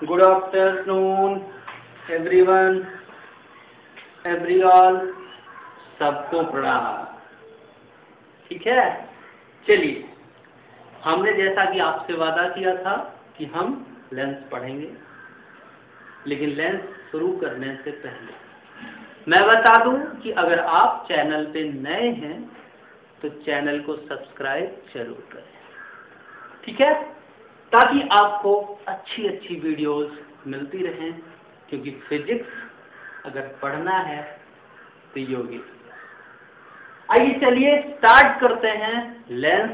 Good afternoon everyone, every all, सबको प्रणाम। ठीक है, चलिए, हमने जैसा कि आपसे वादा किया था कि हम लेंस पढ़ेंगे, लेकिन लेंस शुरू करने से पहले मैं बता दूं कि अगर आप चैनल पे नए हैं तो चैनल को सब्सक्राइब जरूर करें, ठीक है, ताकि आपको अच्छी अच्छी वीडियोस मिलती रहें। क्योंकि फिजिक्स अगर पढ़ना है तो योगी। आइए चलिए स्टार्ट करते हैं लेंस।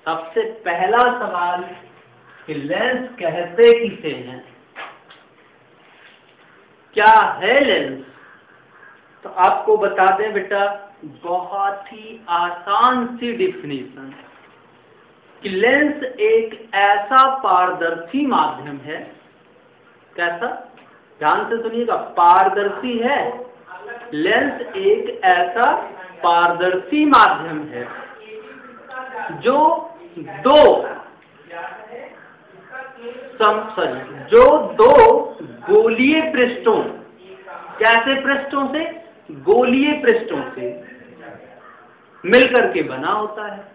सबसे पहला सवाल कि लेंस कहते किसे हैं, क्या है लेंस? तो आपको बता दें बेटा, बहुत ही आसान सी डिफिनीशन कि लेंस एक ऐसा पारदर्शी माध्यम है। कैसा? ध्यान से सुनिएगा, पारदर्शी है। लेंस एक ऐसा पारदर्शी माध्यम है जो दो गोलीय पृष्ठों, कैसे पृष्ठों से? गोलीय पृष्ठों से मिलकर के बना होता है।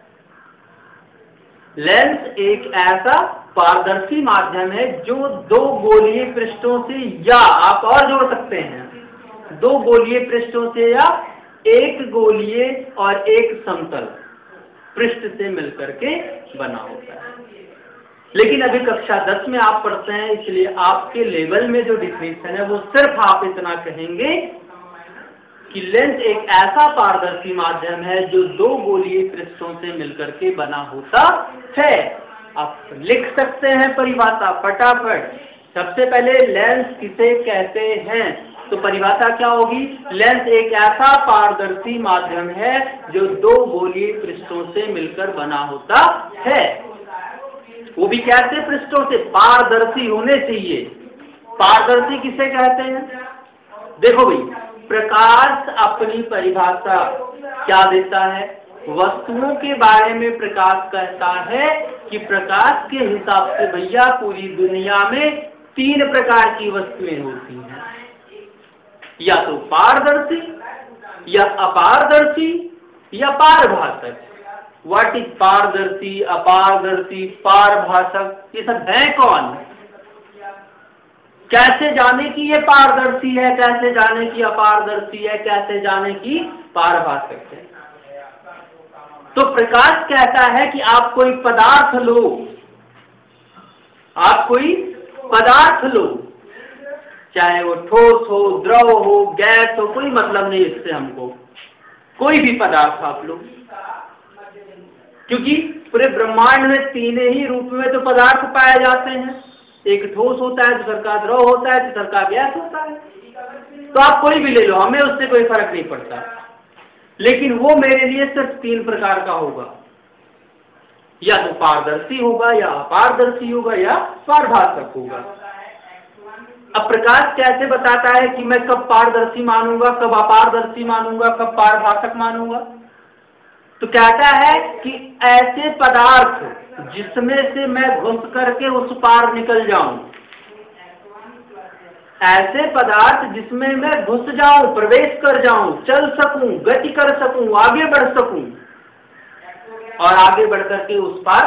लेंस एक ऐसा पारदर्शी माध्यम है जो दो गोलीय पृष्ठों से, या आप और जोड़ सकते हैं, दो गोलीय पृष्ठों से या एक गोलीय और एक समतल पृष्ठ से मिलकर के बना होता है। लेकिन अभी कक्षा 10 में आप पढ़ते हैं, इसलिए आपके लेवल में जो डिफिनेशन है वो सिर्फ आप इतना कहेंगे कि लेंस एक ऐसा पारदर्शी माध्यम है जो दो गोलीय पृष्ठों से मिलकर के बना होता है। आप लिख सकते हैं परिभाषा फटाफट। सबसे पहले लेंस किसे कहते हैं, तो परिभाषा क्या होगी? लेंस एक ऐसा पारदर्शी माध्यम है जो दो गोलीय पृष्ठों से मिलकर बना होता है। वो भी कैसे पृष्ठों से? पारदर्शी होने चाहिए। पारदर्शी किसे कहते हैं? देखो भाई, प्रकाश अपनी परिभाषा क्या देता है? वस्तुओं के बारे में प्रकाश कहता है कि प्रकाश के हिसाब से भैया पूरी दुनिया में 3 प्रकार की वस्तुएं होती हैं, या तो पारदर्शी, या अपारदर्शी, या पारभासक। व्हाट इज पारदर्शी, अपारदर्शी, पारभासक? ये सब है कौन? कैसे जाने कि ये पारदर्शी है, कैसे जाने कि अपारदर्शी है, कैसे जाने कि पारभासक है? तो प्रकाश कहता है कि आप कोई पदार्थ लो, आप कोई पदार्थ लो, चाहे वो ठोस हो, द्रव हो, गैस हो, कोई मतलब नहीं इससे हमको, कोई भी पदार्थ आप लो। क्योंकि पूरे ब्रह्मांड में 3 ही रूप में तो पदार्थ पाए जाते हैं, एक ठोस होता है, दूसर का द्रव होता है, तीसर का गैस होता है। तो आप कोई भी ले लो, हमें उससे कोई फर्क नहीं पड़ता, लेकिन वो मेरे लिए सिर्फ 3 प्रकार का होगा, या तो पारदर्शी होगा, या अपारदर्शी होगा, या पारभासक होगा। अब प्रकाश कैसे बताता है कि मैं कब पारदर्शी मानूंगा, कब अपारदर्शी मानूंगा, कब पारभासक मानूंगा? तो कहता है कि ऐसे पदार्थ जिसमें से मैं घुस करके उस पार निकल जाऊं, ऐसे पदार्थ जिसमें मैं घुस जाऊं, प्रवेश कर जाऊं, चल सकूं, गति कर सकूं, आगे बढ़ सकूं, और आगे बढ़ करके उस पार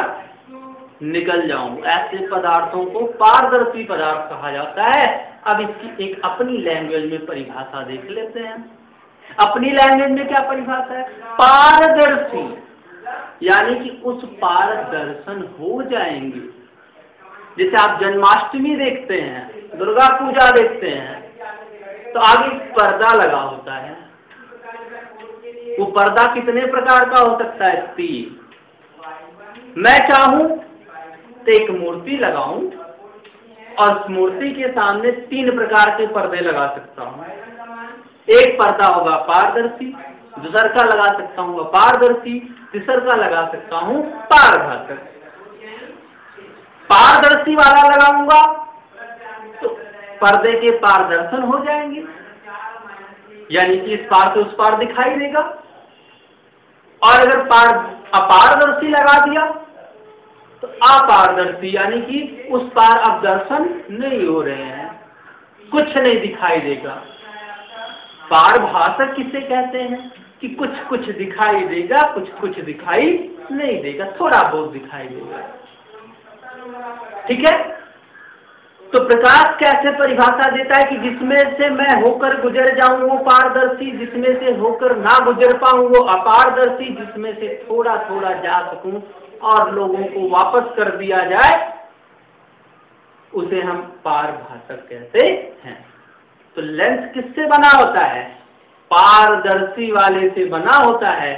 निकल जाऊं, ऐसे पदार्थों को पारदर्शी पदार्थ कहा जाता है। अब इसकी एक अपनी लैंग्वेज में परिभाषा देख लेते हैं। अपनी लैंग्वेज में क्या परिभाषा है? पारदर्शी, यानी कि उस पार दर्शन हो जाएंगे। जैसे आप जन्माष्टमी देखते हैं, दुर्गा पूजा देखते हैं, तो आगे पर्दा लगा होता है। वो पर्दा कितने प्रकार का हो सकता है? 3। मैं चाहूं तो एक मूर्ति लगाऊं और उस मूर्ति के सामने 3 प्रकार के पर्दे लगा सकता हूं। एक पर्दा होगा पारदर्शी, दूसर का लगा सकता हूं अपारदर्शी, तीसर का लगा सकता हूं पारभासक। पारदर्शी वाला लगाऊंगा तो पर्दे के पारदर्शन हो जाएंगे, यानी कि इस पार से उस पार दिखाई देगा। और अगर अपारदर्शी लगा दिया तो अपारदर्शी, यानी कि उस पार अब दर्शन नहीं हो रहे हैं, कुछ नहीं दिखाई देगा। पारभाषक किसे कहते हैं कि कुछ कुछ दिखाई देगा, कुछ कुछ दिखाई नहीं देगा, थोड़ा बहुत दिखाई देगा। ठीक है, तो प्रकाश कैसे परिभाषा देता है कि जिसमें से मैं होकर गुजर जाऊं वो पारदर्शी, जिसमें से होकर ना गुजर पाऊं वो अपारदर्शी, जिसमें से थोड़ा थोड़ा जा सकूं और लोगों को वापस कर दिया जाए उसे हम पारभाषक कहते हैं। तो लेंस किससे बना होता है? पारदर्शी वाले से बना होता है।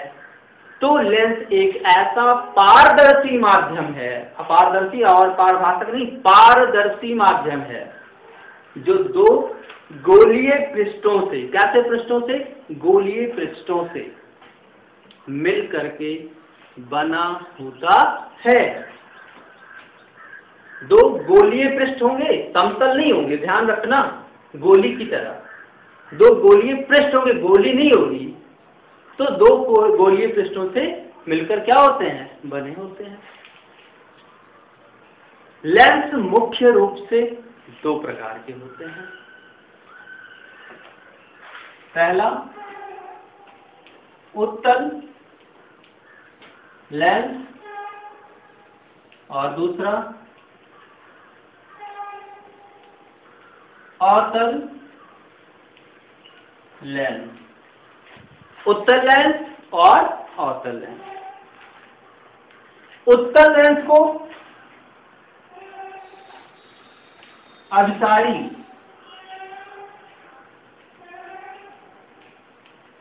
तो लेंस एक ऐसा पारदर्शी माध्यम है, अपारदर्शी और पारभाषक नहीं, पारदर्शी माध्यम है जो दो गोलीय पृष्ठों से, कैसे पृष्ठों से? गोलीय पृष्ठों से मिल करके बना होता है। दो गोलीय पृष्ठ होंगे, समतल नहीं होंगे, ध्यान रखना, गोली की तरह दो गोलीय पृष्ठ होंगे, गोली नहीं होगी। तो दो गोलीय पृष्ठों से मिलकर क्या होते हैं? बने होते हैं। लेंस मुख्य रूप से दो प्रकार के होते हैं। पहला उत्तल लेंस और दूसरा अवतल लेंस। उत्तल लेंस और अवतल लेंस। उत्तल लेंस को अभिसारी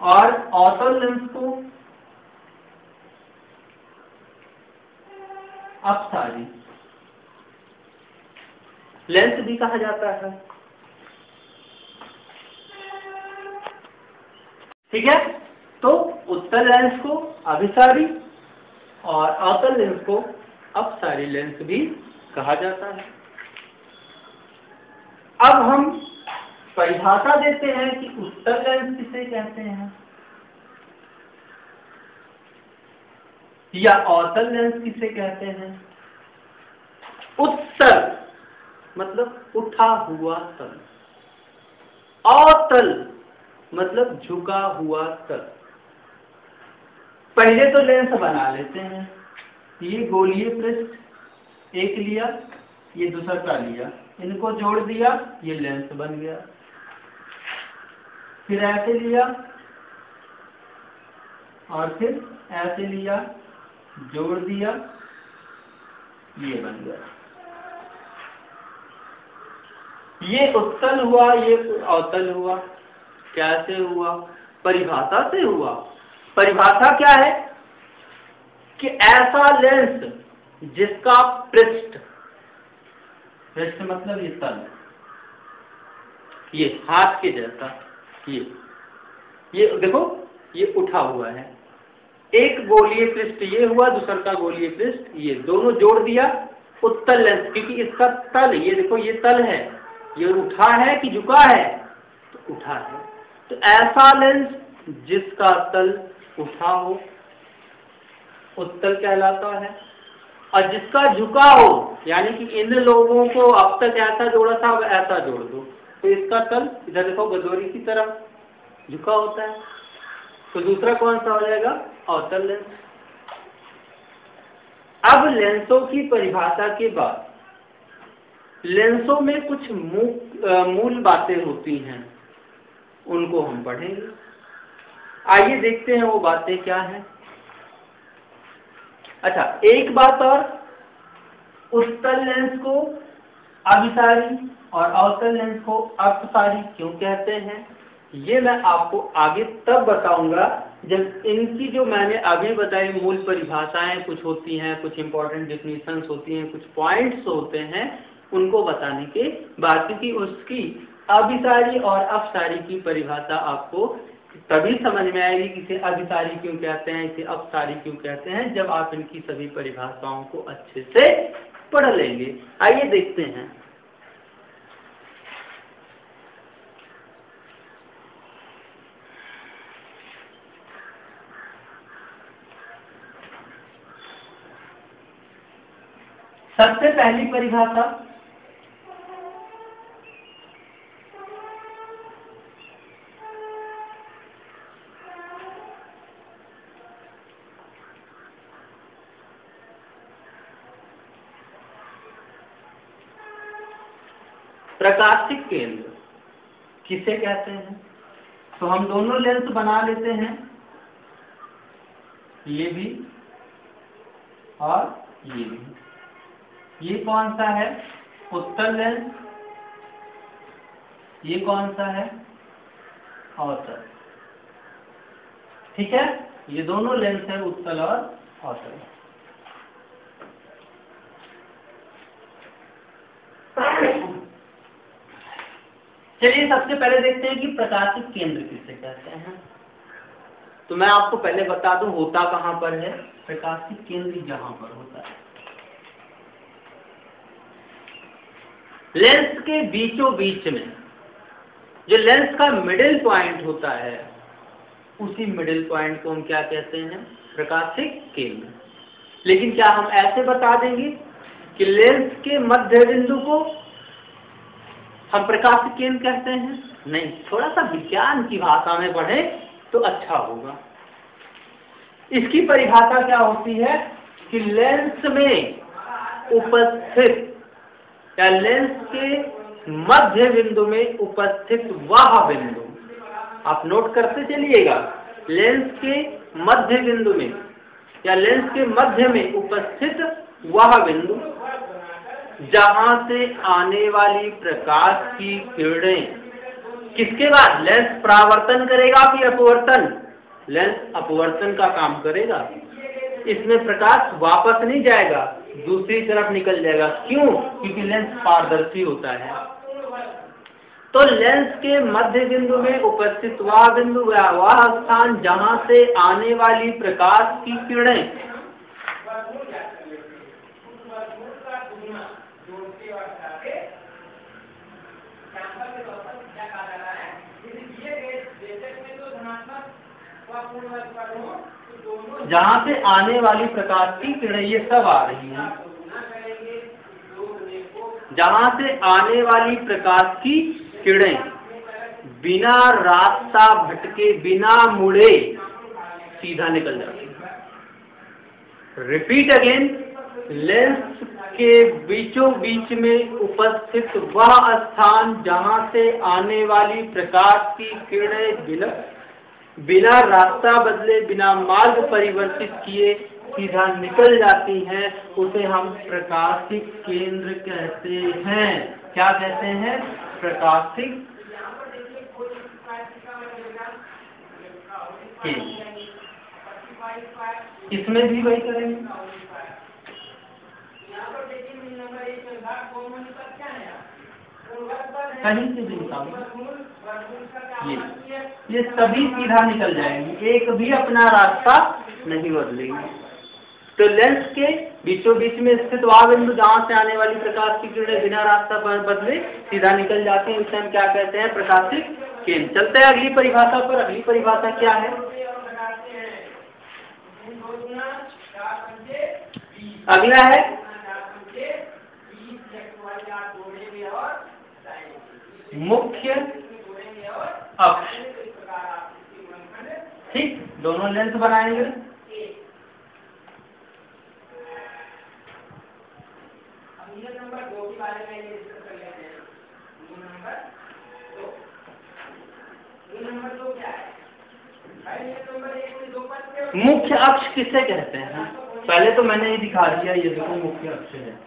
और अवतल लेंस को अपसारी लेंस भी कहा जाता है। ठीक है, तो उत्तल लेंस को अभिसारी और अवतल लेंस को अपसारी लेंस भी कहा जाता है। अब हम परिभाषा देते हैं कि उत्तल लेंस किसे कहते हैं या अवतल लेंस किसे कहते हैं। उत्तल मतलब उठा हुआ तल, अवतल मतलब झुका हुआ तल। पहले तो लेंस बना लेते हैं। ये गोलीय पृष्ठ एक लिया, ये दूसरा लिया, इनको जोड़ दिया, ये लेंस बन गया। फिर ऐसे लिया और फिर ऐसे लिया, जोड़ दिया, ये बन गया। ये उत्तल हुआ, ये अवतल हुआ। कैसे हुआ? परिभाषा से हुआ। परिभाषा क्या है कि ऐसा लेंस जिसका पृष्ठ, पृष्ठ मतलब ये तल, ये हाथ के जैसा, ये देखो, ये उठा हुआ है। एक गोलीय पृष्ठ ये हुआ, दूसरा का गोलीय पृष्ठ ये, दोनों जोड़ दिया, उत्तल लेंस। क्योंकि इसका तल, ये देखो, ये तल है, ये उठा है कि झुका है? तो उठा है। तो ऐसा लेंस जिसका तल उठा हो उत्तल कहलाता है, और जिसका झुका हो, यानी कि इन लोगों को अब तक ऐसा जोड़ा था, अब ऐसा जोड़ दो, तो इसका तल इधर देखो गदोरी की तरह झुका होता है। तो दूसरा कौन सा हो जाएगा? अवतल लेंस। अब लेंसों की परिभाषा के बाद लेंसों में कुछ मूल बातें होती हैं, उनको हम पढ़ेंगे। आइए देखते हैं वो बातें क्या हैं। अच्छा, एक बात और, उत्तल लेंस को अभिसारी और अवतल लेंस को अपसारी क्यों कहते हैं, ये मैं आपको आगे तब बताऊंगा जब इनकी जो मैंने अभी बताई मूल परिभाषाएं कुछ होती हैं, कुछ इंपॉर्टेंट डेफिनेशंस होती हैं, कुछ पॉइंट्स होते हैं, उनको बताने के बाद। क्योंकि उसकी अभिसारी और अपसारी की परिभाषा आपको तभी समझ में आएगी कि इसे अभिसारी क्यों कहते हैं, इसे अपसारी क्यों कहते हैं, जब आप इनकी सभी परिभाषाओं को अच्छे से पढ़ लेंगे। आइए देखते हैं। सबसे पहली परिभाषा, प्रकाशिक केंद्र किसे कहते हैं? तो हम दोनों लेंस बना लेते हैं, ये भी और ये भी। ये कौन सा है? उत्तल लेंस। ये कौन सा है? अवतल। ठीक है, ये दोनों लेंस है, उत्तल और अवतल। चलिए सबसे पहले देखते हैं कि प्रकाशिक केंद्र किसे कहते हैं। तो मैं आपको पहले बता दूं होता कहां पर है। प्रकाशिक केंद्र जहां पर होता है, लेंस के बीचों बीच में जो लेंस का मिडिल पॉइंट होता है, उसी मिडिल पॉइंट को हम क्या कहते हैं? प्रकाशिक केंद्र। लेकिन क्या हम ऐसे बता देंगे कि लेंस के मध्य बिंदु को हम प्रकाशिक केंद्र कहते हैं? नहीं, थोड़ा सा विज्ञान की भाषा में पढ़े तो अच्छा होगा। इसकी परिभाषा क्या होती है कि लेंस में उपस्थित या लेंस के मध्य बिंदु में उपस्थित वह बिंदु, आप नोट करते चलिएगा, लेंस के मध्य बिंदु में या लेंस के मध्य में उपस्थित वह बिंदु जहां से आने वाली प्रकाश की किरणें किसके बाद लेंस परावर्तन करेगा कि अपवर्तन? लेंस अपवर्तन का काम करेगा। इसमें प्रकाश वापस नहीं जाएगा, दूसरी तरफ निकल जाएगा। क्यों? क्योंकि लेंस पारदर्शी होता है। तो लेंस के मध्य बिंदु में उपस्थित वह बिंदु या वह स्थान जहां से आने वाली प्रकाश की किरणें जहां से आने वाली प्रकाश की किरणें, ये सब आ रही हैं, जहां से आने वाली प्रकाश की किरणें बिना रास्ता भटके, बिना मुड़े सीधा निकल जाती है। रिपीट अगेन, लेंस के बीचों बीच में उपस्थित वह स्थान जहां से आने वाली प्रकाश की किरणें बिना रास्ता बदले, बिना मार्ग परिवर्तित किए सीधा निकल जाती हैं, उसे हम प्रकाशिक केंद्र कहते हैं। क्या कहते हैं? प्रकाशिक केंद्र। इसमें भी वही करेंगे। कहीं से भी निकालो, ये सभी सीधा निकल जाएंगे, एक भी अपना रास्ता नहीं बदलेंगे। तो लेंस के बीचों बीच में स्थित वह बिंदु जहां से आने वाली प्रकाश की किरणें बिना रास्ता बदले सीधा निकल जाती हैं, उसे हम क्या कहते हैं? प्रकाशिक केंद्र। चलते हैं अगली परिभाषा पर। अगली परिभाषा क्या है? अगला है मुख्य अक्ष। ठीक, दोनों लेंस बनाएंगे। मुख्य अक्ष किसे कहते हैं? पहले तो मैंने ये दिखा दिया, ये देखो मुख्य अक्ष है।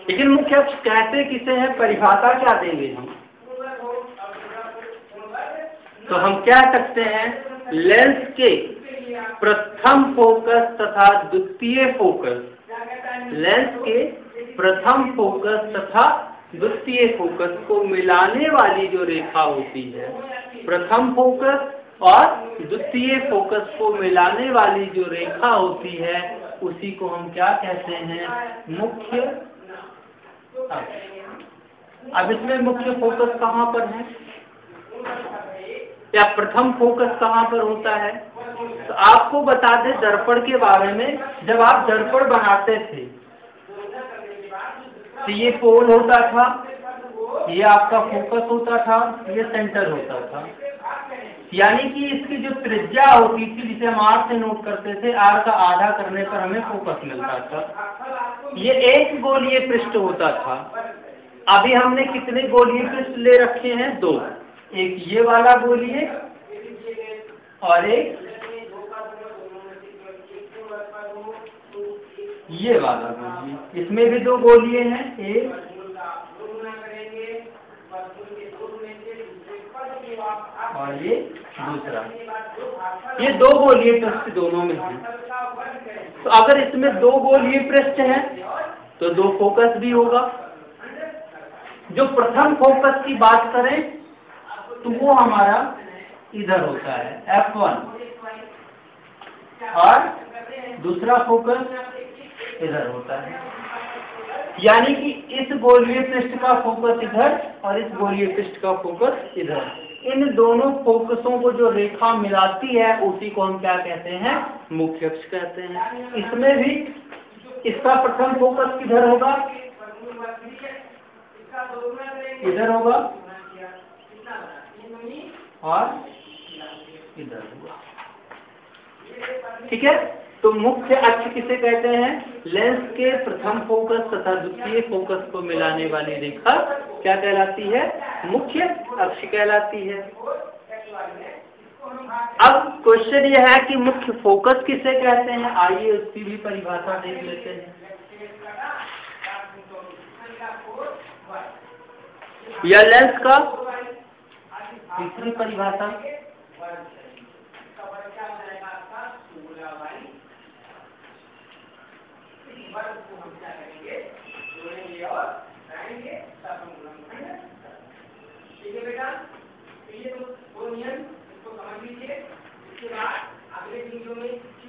लेकिन मुख्य अक्ष कहते किसे है? परिभाषा क्या देंगे हम? तो हम कह सकते हैं लेंस के प्रथम फोकस तथा द्वितीय फोकस, लेंस के प्रथम फोकस तथा द्वितीय फोकस को मिलाने वाली जो रेखा होती है, प्रथम फोकस और द्वितीय फोकस को मिलाने वाली जो रेखा होती है, उसी को हम क्या कहते हैं? मुख्य अक्ष। अब इसमें मुख्य फोकस कहाँ पर है या प्रथम फोकस कहाँ पर होता है? तो आपको बता दें दर्पण के बारे में। जब आप दर्पण बनाते थे तो ये पोल होता था, ये आपका फोकस होता था, ये सेंटर होता था। यानी कि इसकी जो त्रिज्या होती थी जिसे हम आर से नोट करते थे, आर का आधा करने पर हमें फोकस मिलता था। ये एक गोलीय पृष्ठ होता था। अभी हमने कितने गोलीय पृष्ठ ले रखे हैं? 2। एक ये वाला गोलीय और एक ये वाला गोलीय। इसमें भी 2 गोलीय हैं, एक और ये दूसरा। ये 2 गोलीय पृष्ठ दोनों में हैं। तो अगर इसमें 2 गोलीय पृष्ठ हैं तो 2 फोकस भी होगा। जो प्रथम फोकस की बात करें तो वो हमारा इधर होता है F1 और दूसरा फोकस इधर होता है। यानी कि इस गोलीय पृष्ठ का फोकस इधर और इस गोलीय पृष्ठ का फोकस इधर। इन दोनों फोकसों को जो रेखा मिलाती है उसी को हम क्या कहते हैं? मुख्य अक्ष कहते हैं। इसमें भी इसका प्रथम फोकस किधर होगा? इधर होगा और इधर होगा। ठीक है, तो मुख्य अक्ष किसे कहते हैं? लेंस के प्रथम फोकस तथा द्वितीय फोकस को मिलाने वाली रेखा क्या कहलाती है? मुख्य अक्ष कहलाती है। अब क्वेश्चन यह है कि मुख्य फोकस किसे कहते हैं? आइए उसकी भी परिभाषा देख लेते हैं। यह लेंस का तीसरी परिभाषा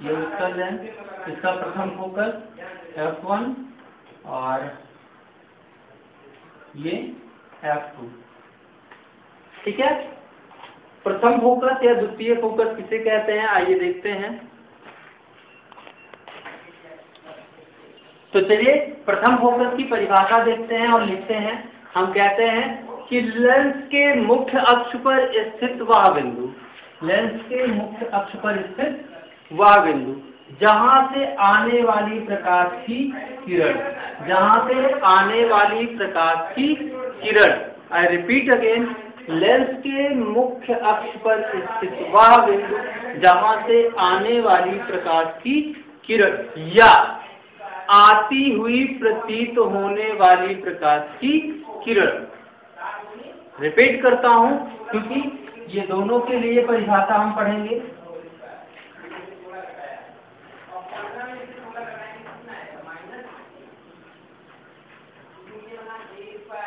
ये उत्तर है। इसका प्रथम फोकस F1 और ये F2। ठीक है, प्रथम फोकस या द्वितीय फोकस किसे कहते हैं? आइए देखते हैं। तो चलिए प्रथम फोकस की परिभाषा देखते हैं और लिखते हैं। हम कहते हैं कि लेंस के मुख्य अक्ष पर स्थित वह बिंदु, लेंस के मुख्य अक्ष पर स्थित वह बिंदु जहां से आने वाली प्रकाश की किरण, जहां से आने वाली प्रकाश की किरण, आई रिपीट अगेन, लेंस के मुख्य अक्ष पर स्थित वह बिंदु जहां से आने वाली प्रकाश की किरण या आती हुई प्रतीत होने वाली प्रकाश की किरण। रिपीट करता हूं क्योंकि ये दोनों के लिए परिभाषा हम पढ़ेंगे।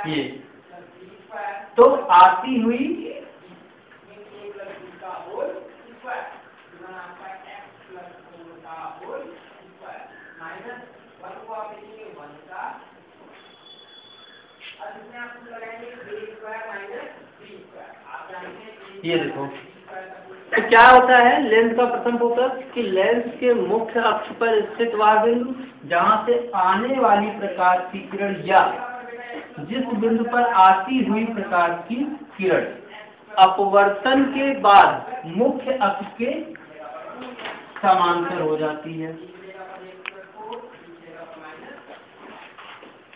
ये तो आती हुई ये देखो, तो क्या होता है लेंस का प्रथम फोकस कि लेंस के मुख्य अक्ष पर स्थित वह बिंदु जहां से आने वाली प्रकाश की किरण या जिस बिंदु पर आती हुई प्रकाश की किरण अपवर्तन के बाद मुख्य अक्ष के समांतर हो जाती है,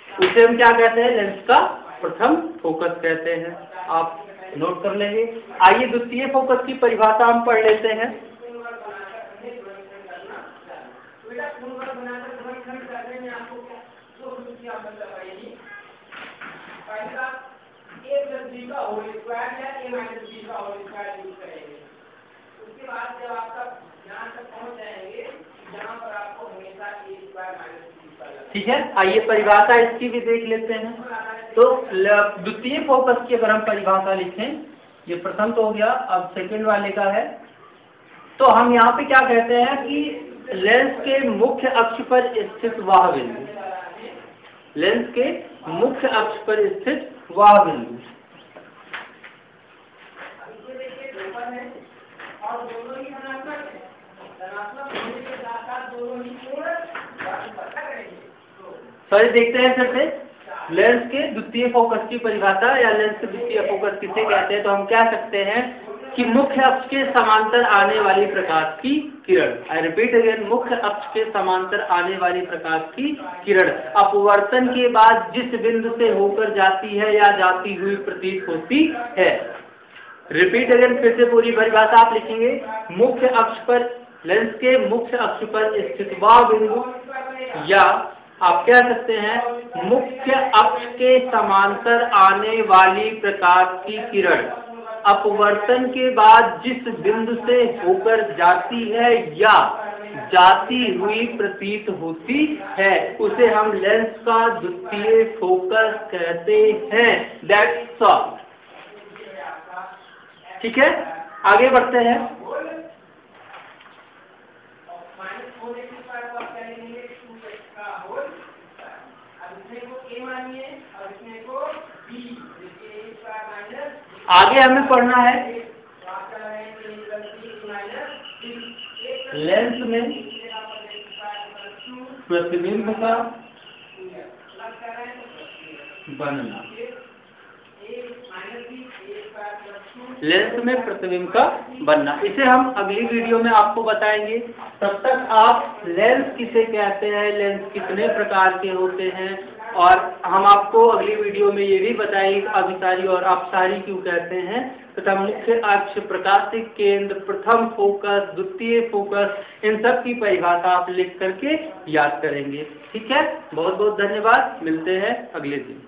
उसे हम क्या कहते हैं? लेंस का प्रथम फोकस कहते हैं। आप नोट कर लेंगे। आइए द्वितीय फोकस की परिभाषा हम पढ़ लेते हैं। उसके बाद जब आप यहाँ तक पहुँच जाएंगे जहाँ पर आपको हमेशा ठीक है, आइए परिभाषा इसकी भी देख लेते हैं। तो द्वितीय फोकस की अगर हम परिभाषा लिखें, ये प्रथम तो हो गया, अब सेकंड वाले का है। तो हम यहाँ पे क्या कहते हैं कि लेंस के मुख्य अक्ष पर स्थित वह बिंदु, लेंस के मुख्य अक्ष पर स्थित वह बिंदु और दोनों ही धनात्मक है, धनात्मक होने के साथ साथ दोनों ही सॉरी देखते हैं फिर से लेंस के द्वितीय फोकस की परिभाषा या लेंस के द्वितीय फोकस किसे कहते हैं। तो हम कह सकते हैं कि मुख्य अक्ष के समांतर आने वाली प्रकाश की किरण। आई रिपीट अगेन, मुख्य अक्ष के समांतर आने वाली प्रकाश की किरण अपवर्तन के बाद जिस बिंदु से होकर जाती है या जाती हुई प्रतीत होती है। रिपीट अगेन, फिर से पूरी परिभाषा आप लिखेंगे। मुख्य अक्ष पर, लेंस के मुख्य अक्ष पर स्थित वह बिंदु, या आप कह सकते हैं मुख्य अक्ष के समांतर आने वाली प्रकाश की किरण अपवर्तन के बाद जिस बिंदु से होकर जाती है या जाती हुई प्रतीत होती है, उसे हम लेंस का द्वितीय फोकस कहते हैं। That's all. ठीक है, आगे बढ़ते हैं। आगे हमें पढ़ना है लेंस में प्रतिबिंब का बनना। लेंस में प्रतिबिंब का बनना, इसे हम अगली वीडियो में आपको बताएंगे। तब तक आप लेंस किसे कहते हैं, लेंस कितने प्रकार के होते हैं, और हम आपको अगली वीडियो में ये भी बताएंगे अभिसारी और अपसारी क्यों कहते हैं, तथा मुख्य अक्ष, प्रकाशिक केंद्र, प्रथम फोकस, द्वितीय फोकस, इन सब की परिभाषा आप लिख करके याद करेंगे। ठीक है, बहुत बहुत धन्यवाद, मिलते हैं अगले दिन।